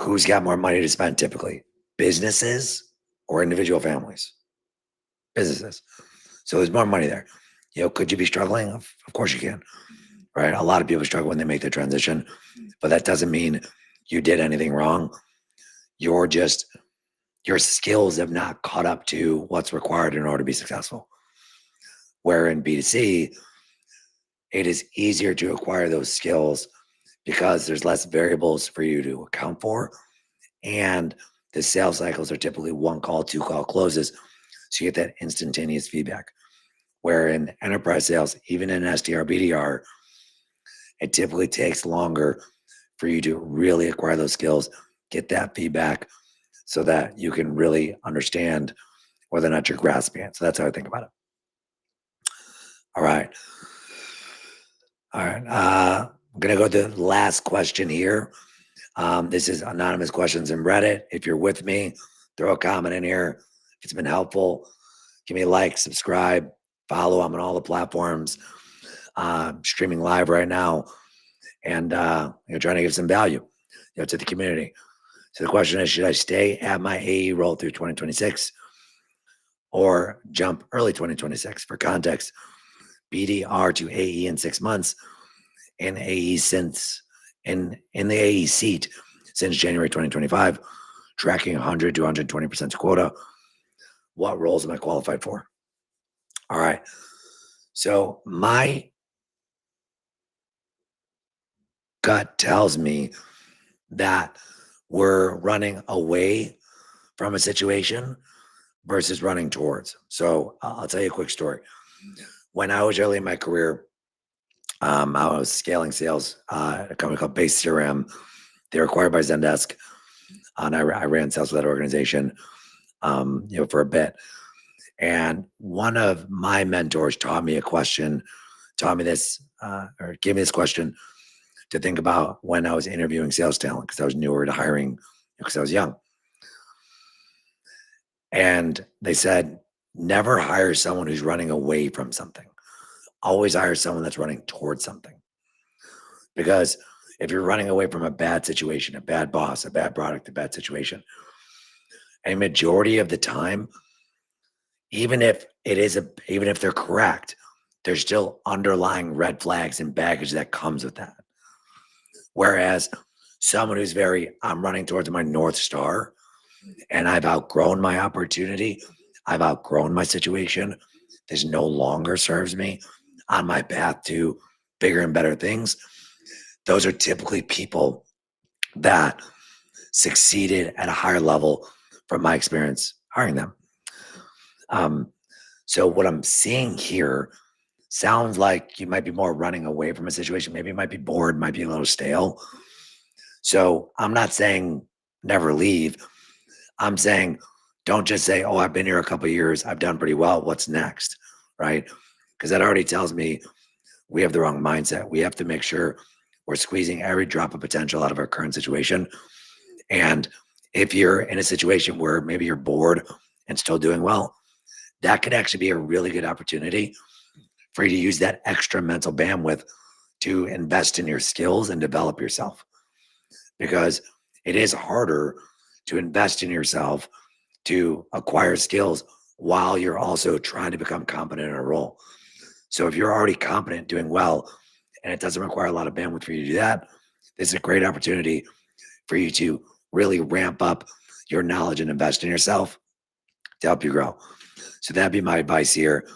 Who's got more money to spend typically? Businesses or individual families? Businesses. So there's more money there. Could you be struggling? Of course you can, right? A lot of people struggle when they make the transition, but that doesn't mean you did anything wrong. Your skills have not caught up to what's required in order to be successful. Where in B2C, it is easier to acquire those skills because there's less variables for you to account for. And the sales cycles are typically 1 call, 2 call closes. So you get that instantaneous feedback. Where in enterprise sales, even in SDR, BDR, it typically takes longer for you to really acquire those skills, get that feedback so that you can really understand whether or not you're grasping it. So that's how I think about it. All right. I'm going to go to the last question here. This is anonymous questions in Reddit. If you're with me, throw a comment in here. If it's been helpful, give me a like, subscribe, follow. I'm on all the platforms. Streaming live right now, and trying to give some value to the community. So the question is, should I stay at my AE role through 2026 or jump early 2026? For context, BDR to AE in 6 months, and AE in the AE seat since January 2025, tracking 100 to 120% quota. What roles am I qualified for? All right. So my gut tells me that we're running away from a situation versus running towards. So I'll tell you a quick story. When I was early in my career, I was scaling sales at a company called Base CRM They were acquired by Zendesk, and I ran sales for that organization, for a bit. And one of my mentors taught me taught me this, or gave me this question to think about when I was interviewing sales talent because I was newer to hiring because I was young. And they said, never hire someone who's running away from something. Always hire someone that's running towards something. Because if you're running away from a bad situation, a bad boss, a bad product, a bad situation, a majority of the time, even if they're correct, there's still underlying red flags and baggage that comes with that. Whereas someone who's I'm running towards my North Star and I've outgrown my opportunity, I've outgrown my situation. This no longer serves me on my path to bigger and better things. Those are typically people that succeeded at a higher level from my experience hiring them. So what I'm seeing here sounds like you might be more running away from a situation. Maybe it might be bored, might be a little stale. So I'm not saying never leave. I'm saying don't just say, "Oh, I've been here a couple of years. I've done pretty well. What's next?" Right? Because that already tells me we have the wrong mindset. We have to make sure we're squeezing every drop of potential out of our current situation. And if you're in a situation where maybe you're bored and still doing well, that could actually be a really good opportunity for you to use that extra mental bandwidth to invest in your skills and develop yourself. Because it is harder to invest in yourself to acquire skills while you're also trying to become competent in a role. So if you're already competent, doing well, and it doesn't require a lot of bandwidth for you to do that, this is a great opportunity for you to really ramp up your knowledge and invest in yourself to help you grow. So that'd be my advice here,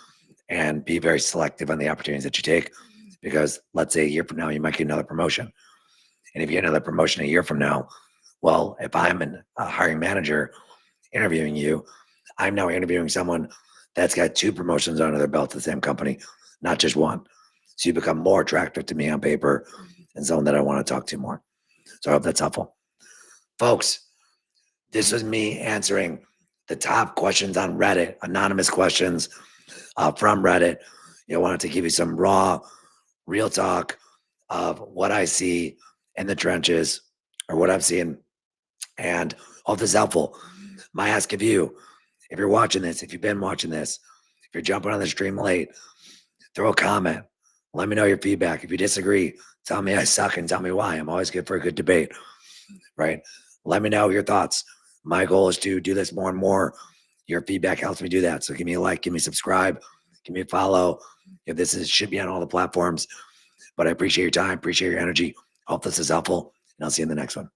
and be very selective on the opportunities that you take, because let's say a year from now, you might get another promotion. And if you get another promotion a year from now, well, if I'm a hiring manager interviewing you, I'm now interviewing someone that's got two promotions under their belt at the same company, not just one. So you become more attractive to me on paper and someone that I want to talk to more. So I hope that's helpful. Folks, this was me answering the top questions on Reddit, anonymous questions from Reddit. I wanted to give you some raw, real talk of what I see in the trenches or what I'm seeing, and hope this is helpful. My ask of you, if you're watching this, if you've been watching this, if you're jumping on the stream late, throw a comment. Let me know your feedback. If you disagree, tell me I suck and tell me why. I'm always good for a good debate, right? Let me know your thoughts. My goal is to do this more and more. Your feedback helps me do that. So give me a like, give me a subscribe, give me a follow. If this should be on all the platforms. But I appreciate your time, appreciate your energy. Hope this is helpful, and I'll see you in the next one.